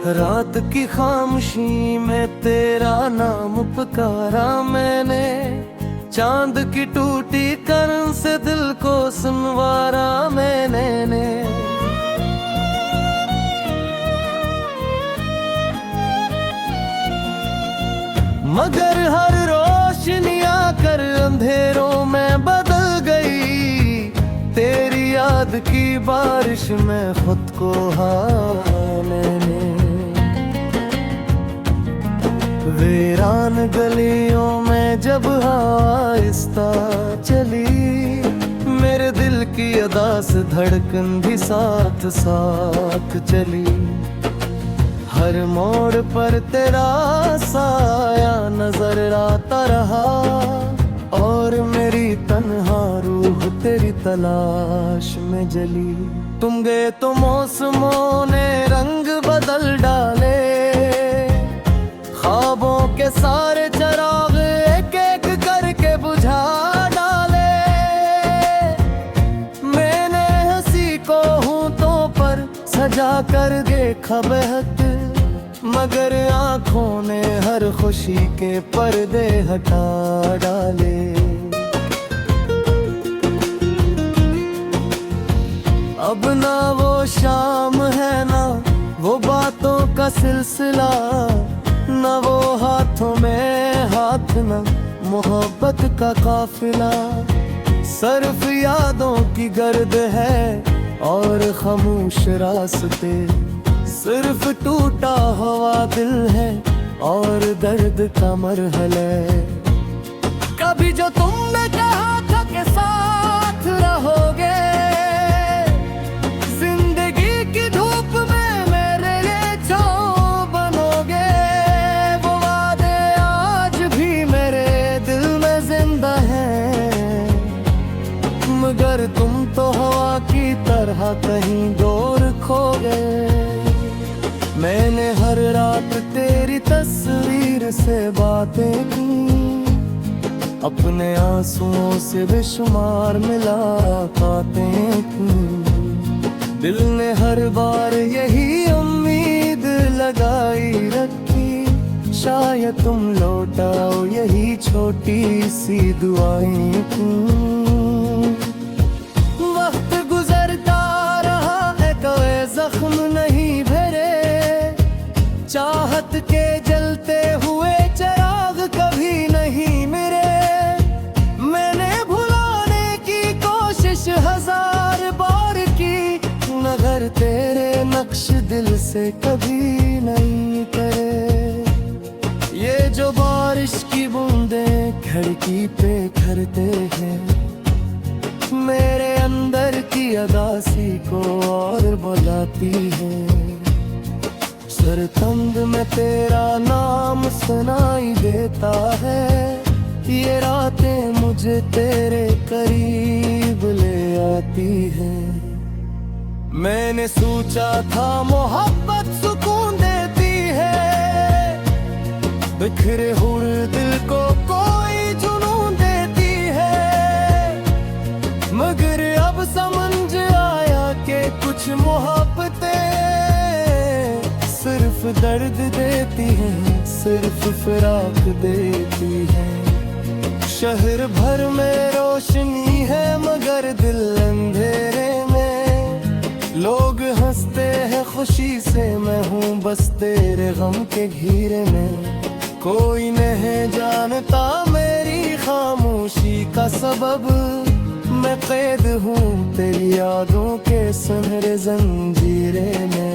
रात की खामोशी में तेरा नाम पुकारा मैंने, चांद की टूटी करन से दिल को सुनवारा मैंने। मगर हर रोशनी आकर अंधेरों में बदल गई, तेरी याद की बारिश में खुद को मैंने। वीरान गलियों में जब आहिस्ता चली, मेरे दिल की अदा से धड़कन भी साथ साथ चली। हर मोड़ पर तेरा साया नजर आता रहा, और मेरी तन्हा रूह तेरी तलाश में जली। तुम गए तो मौसमों ने रंग बदल डाले, ख्वाबों के सारे चिराग एक एक करके बुझा डाले। मैंने हंसी को होंठों पर सजा कर देखा बहक, मगर आंखों ने हर खुशी के पर्दे हटा डाले। अब ना वो शाम है ना वो बातों का सिलसिला, ना वो हाथों में हाथ ना मोहब्बत का काफिला। सिर्फ यादों की गर्द है और खामोश रास्ते, सिर्फ टूटा हुआ दिल है और दर्द का मरहले। कभी जो तुमने कहा था कि साथ रहोगे, जिंदगी की धूप में मेरे लिए छाँव बनोगे, वो वादे आज भी मेरे दिल में जिंदा हैं। मगर तुम तो हवा की तरह कहीं दूर खो गए। मैंने हर रात तेरी तस्वीर से बातें की, अपने आंसुओं से बेशुमार मुलाकातें की। दिल ने हर बार यही उम्मीद लगाई रखी, शायद तुम लौटाओ यही छोटी सी दुआएं की। वक्त गुजरता रहा है कोई जख्म नहीं भरे, चाहत के जलते हुए चिराग कभी नहीं मेरे। मैंने भुलाने की कोशिश हजार बार की, मगर तेरे नक्श दिल से कभी नहीं करे। ये जो बारिश की बूंदें खिड़की पे करते हैं, मेरे अंदर की अदासी को और बुलाती है। सरतंद में तेरा नाम सुनाई देता है, ये रातें मुझे तेरे करीब ले आती है। मैंने सोचा था मोहब्बत सुकून देती है, बिखरे हुए दिल को कोई जुनून देती है। मगर अब समझ आया कि कुछ मोहब्बतें सिर्फ दर्द देती हैं, सिर्फ फिराक देती हैं। शहर भर में रोशनी है मगर दिल अंधेरे में। लोग हंसते हैं खुशी से, मैं हूँ बस तेरे गम के घेरे में। कोई नहीं जानता मेरी खामोशी का सबब, मैं कैद हूँ तेरी यादों के सुनहरे जंजीरे में।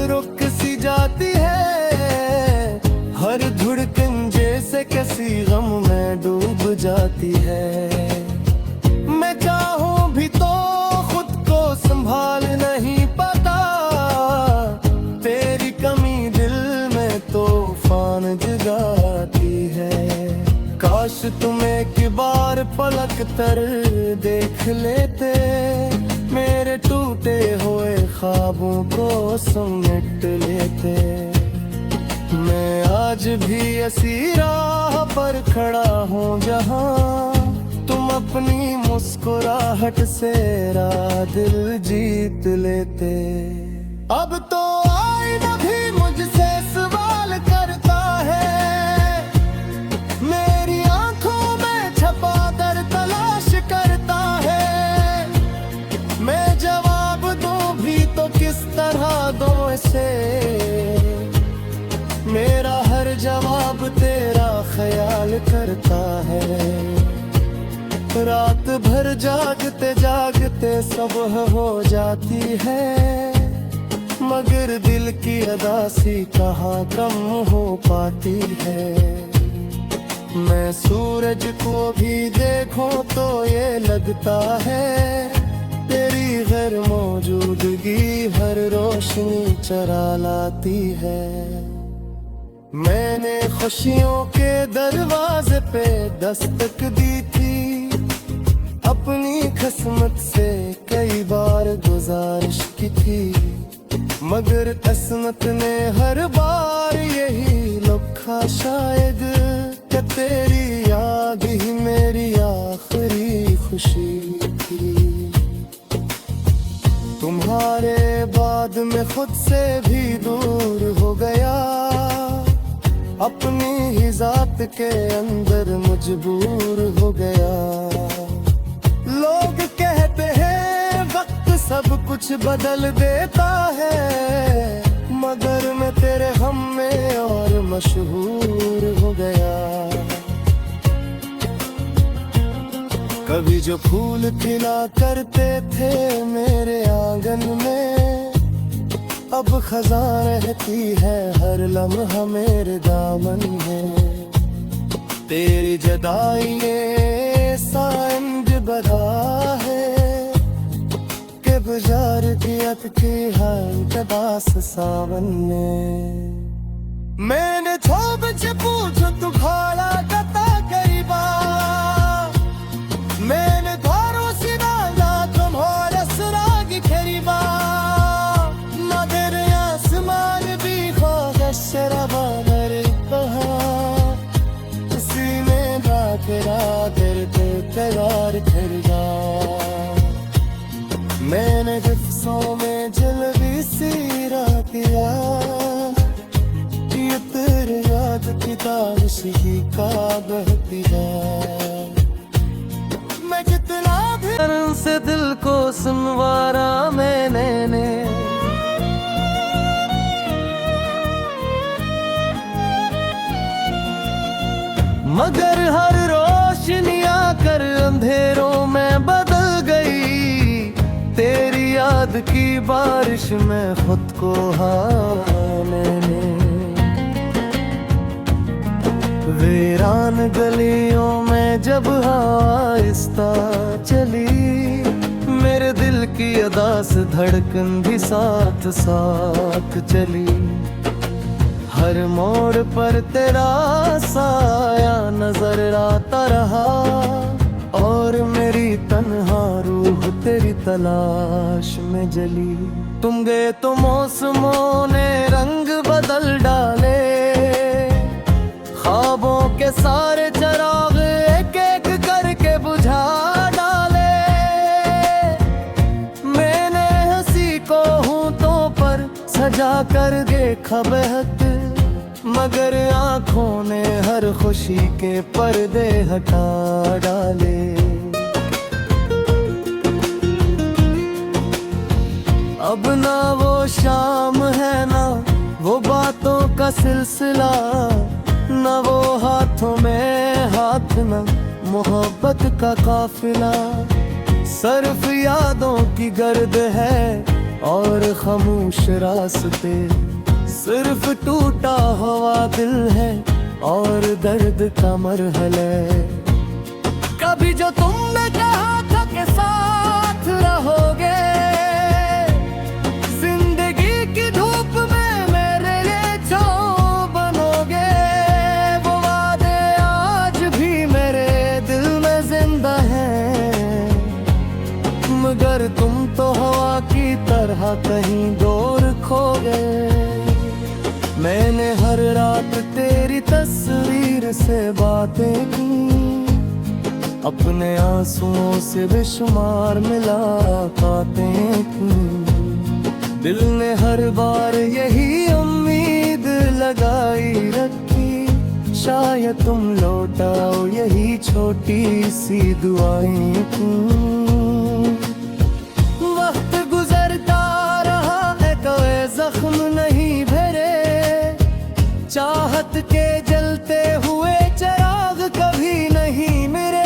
रुक सी जाती है, हर धड़कन जैसे किसी गम में डूब जाती है। मैं चाहूं भी तो खुद को संभाल नहीं पाता, तेरी कमी दिल में तूफान जगाती है। काश तुम एक बार पलक तर देख लेते, मेरे टूटे हुए ख्वाबों को समेट लेते। मैं आज भी ऐसी राह पर खड़ा हूँ जहाँ तुम अपनी मुस्कुराहट से दिल जीत लेते। अब तो आईना भी मुझसे सवाल करता है, मेरी आंखों में छपा कर तलाश करता है। मैं जवाब दूं भी तो किस तरह दूं इसे, मेरा हर जवाब तेरा ख्याल करता है। रात भर जागते जागते सुबह हो जाती है, मगर दिल की अदासी कहाँ कम हो पाती है। मैं सूरज को भी देखूं तो ये लगता है, तेरी गैर मौजूदगी हर रोशनी चरा लाती है। मैंने खुशियों के दरवाजे पे दस्तक दी थी, अपनी किस्मत से कई बार गुजारिश की थी, मगर किस्मत ने हर बार यही लिखा शायद कि तेरी याद ही मेरी आखिरी खुशी थी। तुम्हारे बाद मैं खुद से भी दूर हो गया, अपनी ही जात के अंदर मजबूर हो गया। लोग कहते हैं वक्त सब कुछ बदल देता है, मगर मैं तेरे गम में और मशहूर हो गया। कभी जो फूल खिला करते थे मेरे आंगन में, अब खज़ां रहती है हर लम्हा मेरे दामन में। तेरी जुदाई ऐसा इंज बदा है कि गुजार दियत की हर बास सावन में। मैंने छोब से पूछो तू खाला कता करीबा, मैंने धारो सिना ना तुम्हारे सुरागी खरीबा। मगर आसमान भी ख्वाहिश शराबा मेरे कहा, सीने ना तेरा दिल पे करार खरीदा। मैंने गुस्सों में जल्दी सीरा किया, ये तेरे याद की तारिश ही का बहती है। मैं कितना भी से दिल को सुनवारा मैंने, मगर हर रोशनी आकर अंधेरों में बदल गई। तेरी याद की बारिश में खुद को मैंने, वीरान गलियों में जब आहिस्ता चली, मेरे दिल की अदास धड़कन भी साथ साथ चली। हर मोड़ पर तेरा साया नजर आता रहा, और मेरी तन्हा रूह तेरी तलाश में जली। तुम गए तो मौसमों ने रंग बदल डाले, ख्वाबों के सारे चिराग एक एक करके बुझा डाले। मैंने हंसी को होंठों पर सजा कर देखा बहक, मगर आँखों ने हर खुशी के पर्दे हटा डाले। अब ना वो शाम है ना वो बातों का सिलसिला, ना वो हाथों में हाथ न मोहब्बत का काफिला। सिर्फ यादों की गर्द है और खामोश रास्ते, सिर्फ टूटा हुआ दिल है और दर्द का मरहला। कभी जो तुमने कहा था कि साथ रहोगे, जिंदगी की धूप में मेरे लिए छाँव बनोगे, वो वादे आज भी मेरे दिल में जिंदा हैं। मगर तुम तो हवा की तरह कहीं दूर खो गए। मैंने हर रात तेरी तस्वीर से बातें की, अपने आंसुओं से बेशुमार मिला पाते क्यों। दिल ने हर बार यही उम्मीद लगाई रखी, शायद तुम लौटाओ यही छोटी सी दुआएं क्यों। वक्त गुजरता रहा है, कोई जख्म नहीं भरे, चाहत के जलते हुए चिराग कभी नहीं मेरे।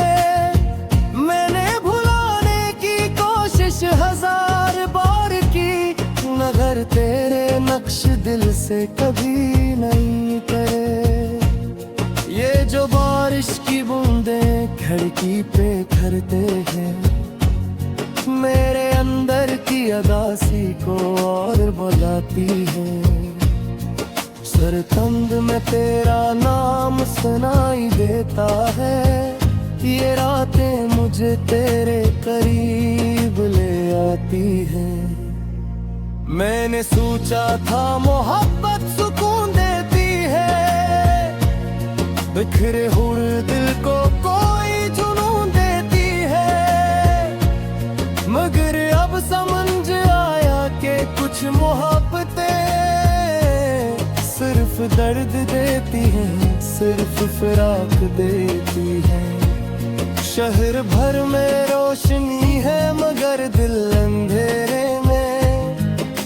मैंने भुलाने की कोशिश हजार बार की, मगर तेरे नक्श दिल से कभी नहीं करे। ये जो बारिश की बूंदें खिड़की पे करते हैं, मेरे अंदर की अदासी को और बुलाती है। सरतंद में तेरा नाम सुनाई देता है, ये रातें मुझे तेरे करीब ले आती है। मैंने सोचा था मोहब्बत सुकून देती है, बिखरे हुए दिल को कोई जुनून देती है। मगर अब समझ आया कि कुछ मोहब्बतें सिर्फ दर्द देती हैं, सिर्फ फिराक देती हैं। शहर भर में रोशनी है मगर दिल अंधेरे में।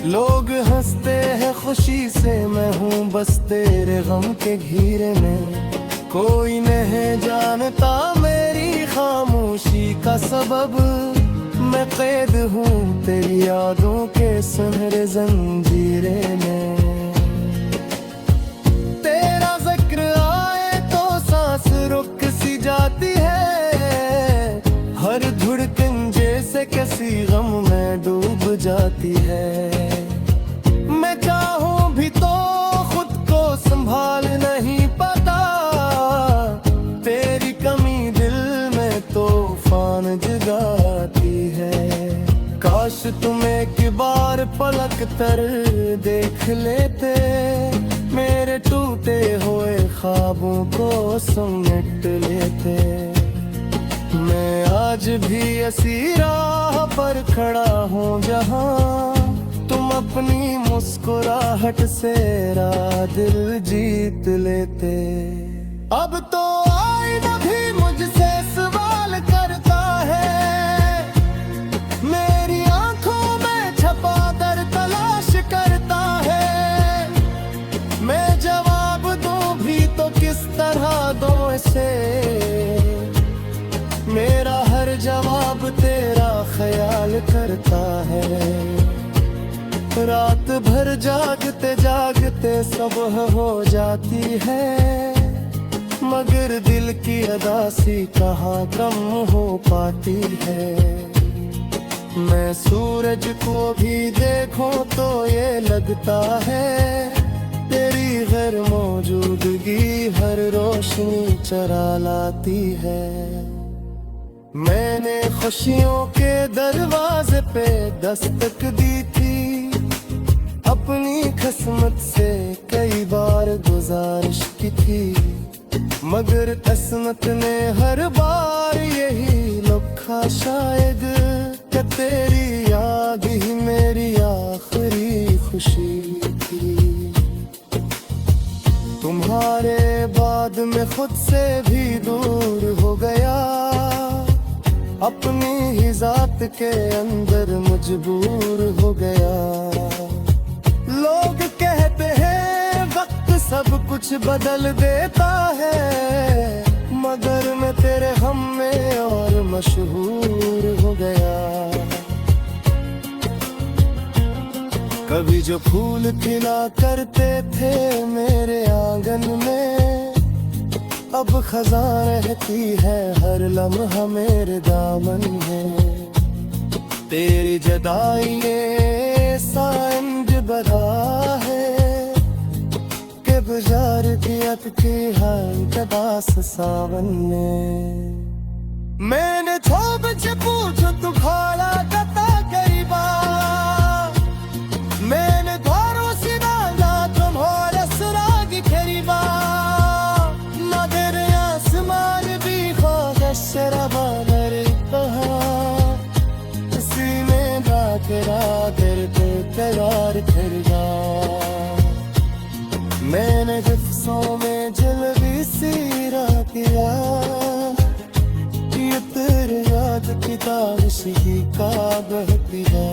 लोग हंसते हैं खुशी से, मैं हूँ बस तेरे गम के घेरे में। कोई नहीं जानता मेरी खामोशी का सबब, मैं कैद हूँ तेरी यादों के सुनहरे जंजीरे में। रुक सी जाती है, हर धड़कन जैसे किसी गम में डूब जाती है। मैं चाहूं भी तो खुद को संभाल नहीं पाता, तेरी कमी दिल में तूफान जगाती है। काश तुम एक बार पलक तर देख लेते, मेरे टूटे हुए ख्वाबों को समेट लेते। मैं आज भी ऐसी राह पर खड़ा हूँ जहाँ तुम अपनी मुस्कुराहट से मेरा दिल जीत लेते। अब तो आईना भी मुझसे सवाल करता है, मेरी आंखों में छपा कर तलाश करता है। मैं जवाब दूं भी तो किस तरह दूं इसे, मेरा हर जवाब तेरा ख्याल करता है। रात भर जागते जागते सुबह हो जाती है, मगर दिल की अदासी कहाँ कम हो पाती है। मैं सूरज को भी देखूं तो ये लगता है, तेरी गैर मौजूदगी हर रोशनी चरा लाती है। मैंने खुशियों के दरवाजे पे दस्तक दी थी, अपनी किस्मत से कई बार गुजारिश की थी। मगर किस्मत ने हर बार यही लिखा शायद, कि तेरी याद ही मेरी आखिरी खुशी थी। तुम्हारे बाद मैं खुद से भी दूर हो गया, अपनी ही जात के अंदर मजबूर हो गया। लोग कहते हैं वक्त सब कुछ बदल देता है, मगर मैं तेरे हम में और मशहूर हो गया। कभी जो फूल खिला करते थे मेरे आंगन में, अब खज़ां रहती है हर लम्हा मेरे दामन में। तेरी जदाई ऐसा इंज बदा है कि गुजार दियत की हर कदास सावन में। मैंने छोब से पूछो तू खाला कता करीबा, मैंने धारो सिना ना तुम्हारे सुराग करीबा। नदर आसमान भी ख्वाहिश शराबा फिरा करते करार फिर जा। मैंने जिफ्सों में जलवी सीरा किया, ये तेरे याद की तारिश ही का बहती है।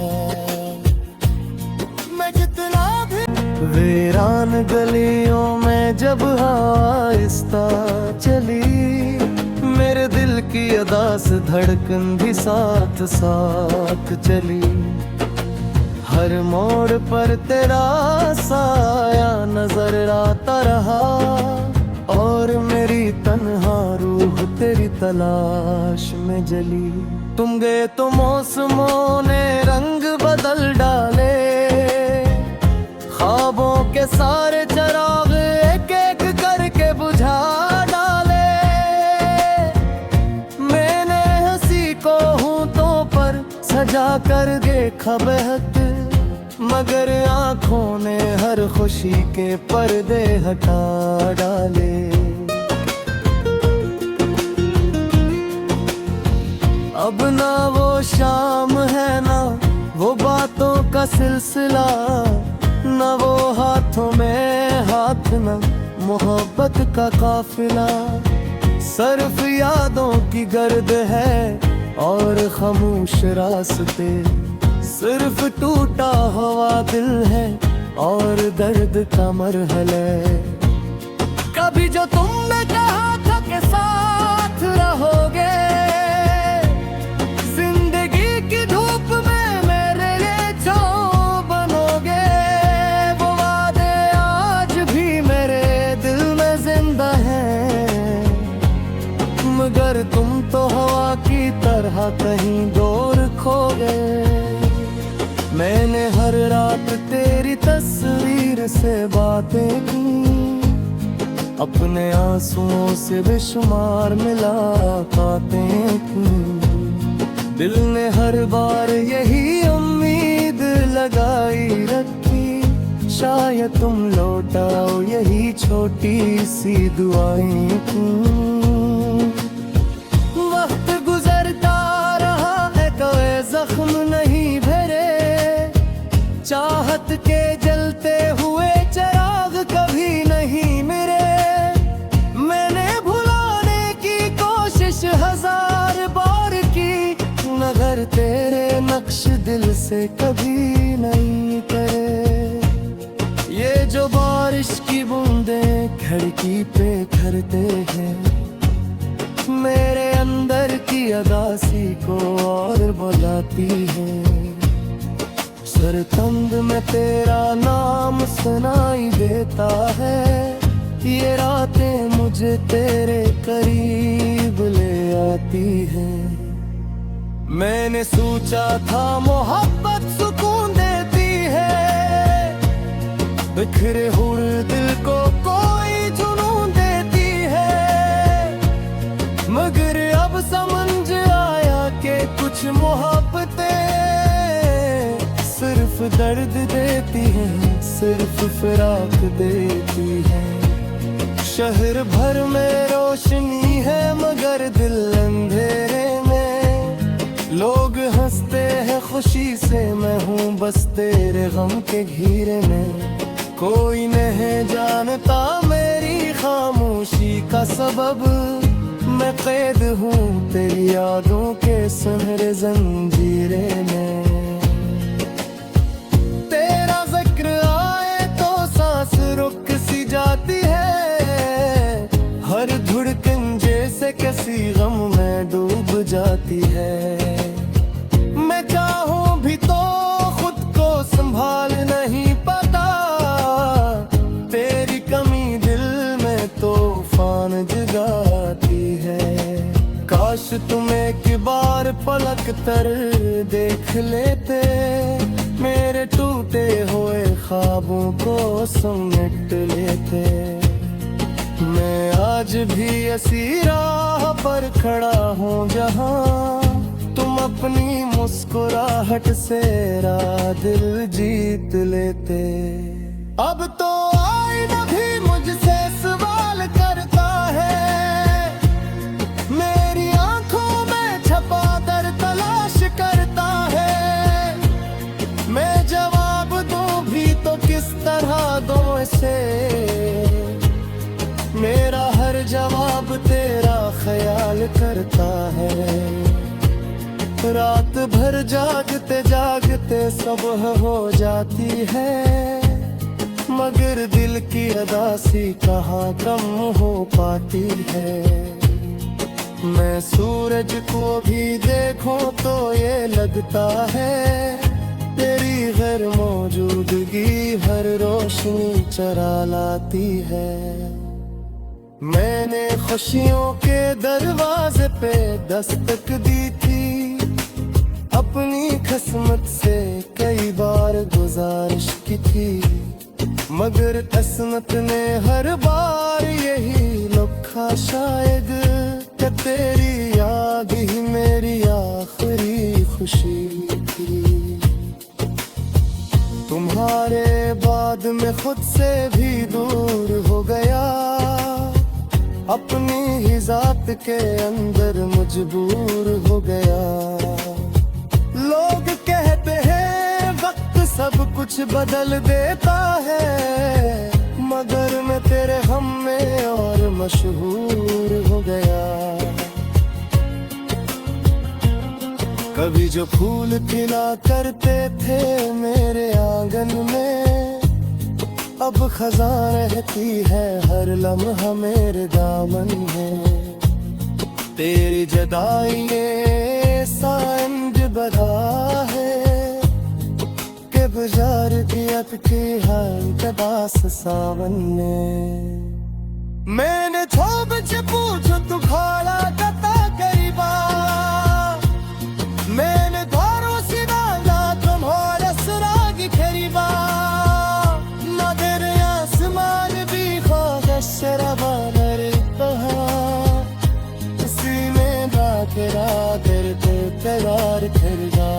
मैं कितना भी वीरान गलियों में जब आहिस्ता चली, मेरे दिल की अदास धड़कन भी साथ साथ चली। हर मोड़ पर तेरा साया नजर आता रहा, और मेरी तन्हा रूह तेरी तलाश में जली। तुम गए तो मौसमों ने रंग बदल डाले, ख्वाबों के सारे चिराग एक एक करके बुझा डाले। मैंने हंसी को होंठों पर सजा कर देखा बहक, मगर आंखों ने हर खुशी के पर्दे हटा डाले। अब ना वो शाम है ना वो बातों का सिलसिला, ना वो हाथों में हाथ न मोहब्बत का काफिला। सिर्फ यादों की गर्द है और खामोश रास्ते, सिर्फ टूटा हुआ दिल है और दर्द का मरहला। कभी जो तुमने कहा था कि साथ रहोगे, जिंदगी की धूप में मेरे लिए छाँव बनोगे, वो वादे आज भी मेरे दिल में जिंदा हैं। मगर तुम तो हवा की तरह कहीं दूर खो गए। मैंने हर रात तेरी तस्वीर से बातें की, अपने आंसुओं से बेशुमार मुलाकातें की। दिल ने हर बार यही उम्मीद लगाई रखी, शायद तुम लौटाओ यही छोटी सी दुआएं की। वक्त गुजरता रहा है कोई जख्म नहीं भरे, चाहत के जलते हुए चिराग कभी नहीं मेरे। मैंने भुलाने की कोशिश हजार बार की, मगर तेरे नक्श दिल से कभी नहीं करे। ये जो बारिश की बूंदें खिड़की पे करते हैं, मेरे अंदर की अदासी को और बुलाती है। सरतंद में तेरा नाम सुनाई देता है, ये रातें मुझे तेरे करीब ले आती है। मैंने सोचा था मोहब्बत सुकून देती है, बिखरे हुए दिल को कोई जुनून देती है। मगर अब समझ आया कि कुछ मोहब्बतें सिर्फ दर्द देती हैं, सिर्फ फिराक देती हैं। शहर भर में रोशनी है मगर दिल अंधेरे में। लोग हंसते हैं खुशी से, मैं हूँ बस तेरे गम के घेरे में। कोई नहीं जानता मेरी खामोशी का सबब, मैं कैद हूँ तेरी यादों के सुनहरे जंजीरे में। रुक सी जाती है, हर धड़कन जैसे किसी गम में डूब जाती है। मैं चाहूं भी तो खुद को संभाल नहीं पाता, तेरी कमी दिल में तूफान जगाती है। काश तुम एक बार पलक तर देख लेते, मेरे टूटे हुए ख्वाबों को समेट लेते। मैं आज भी ऐसी राह पर खड़ा हूँ जहाँ तुम अपनी मुस्कुराहट से मेरा दिल जीत लेते। अब तो आईना भी मुझसे सवाल करता है, मेरी आंखों में छपा कर तलाश करता है। रातों से मेरा हर जवाब तेरा ख्याल करता है। रात भर जागते जागते सुबह हो जाती है, मगर दिल की अदासी कहाँ कम हो पाती है। मैं सूरज को भी देखूं तो ये लगता है तेरी गैर मौजूदगी हर रोशनी चरा लाती है। मैंने खुशियों के दरवाजे पे दस्तक दी थी, अपनी किस्मत से कई बार गुजारिश की थी, मगर किस्मत ने हर बार यही लिखा शायद कि तेरी याद ही मेरी आखिरी खुशी थी। तुम्हारे बाद मैं खुद से भी दूर हो गया, अपनी ही जात के अंदर मजबूर हो गया। लोग कहते हैं वक्त सब कुछ बदल देता है, मगर मैं तेरे गम में और मशहूर हो गया। कभी जो फूल खिला करते थे मेरे आंगन में, अब खज़ां रहती है हर लम्हा मेरे दामन में। तेरी जुदाई सांझ बधा है कि गुजार दियत की हर कदास सावन में। मैंने छोब से पूछ तू खाला कता गरीबा, मैंने धारो सिना ना तुम्हारे सुरागी खरीबा। मगर आसमान भी ख्वाहिश शराबा नरता, सीने ना तेरा करते करार करना।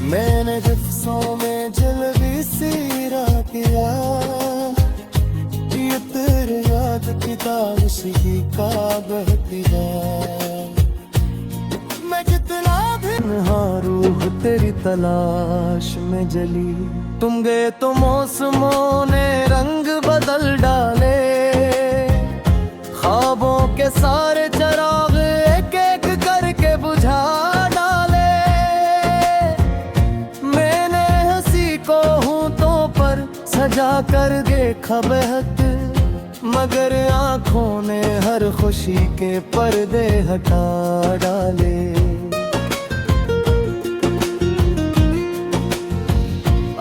मैंने गुस्सों में जल्दी सीरा किया, ये तेरे याद की ताश ही का बहती है। मैं कितना भी रूह तेरी तलाश में जली, तुम गए तो मौसमों ने रंग बदल डाले। ख्वाबों के सारे चिराग एक एक करके बुझा डाले। मैंने हंसी को होंठों पर सजा कर देखा बहक, मगर आंखों ने हर खुशी के पर्दे हटा डाले।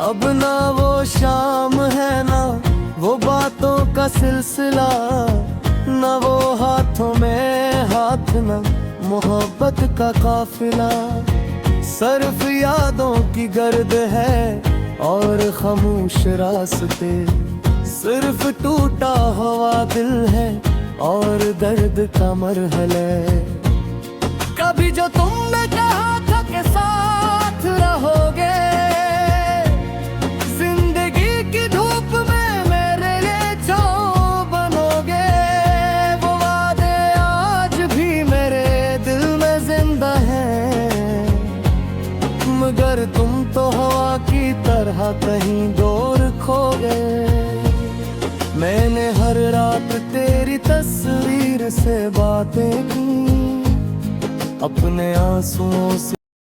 अब ना वो शाम है ना वो बातों का सिलसिला, ना वो हाथों में हाथ न मोहब्बत का काफिला। सिर्फ यादों की गर्द है और खामोश रास्ते, सिर्फ टूटा हुआ दिल है और दर्द का मरहले। कभी जो तुमने कहा था कि साथ रहोगे, जिंदगी की धूप में मेरे लिए छाँव बनोगे। वो वादे आज भी मेरे दिल में जिंदा हैं, मगर तुम तो हवा की तरह कहीं दूर खो गए। मैंने हर रात तेरी तस्वीर से बातें की, अपने आंसुओं से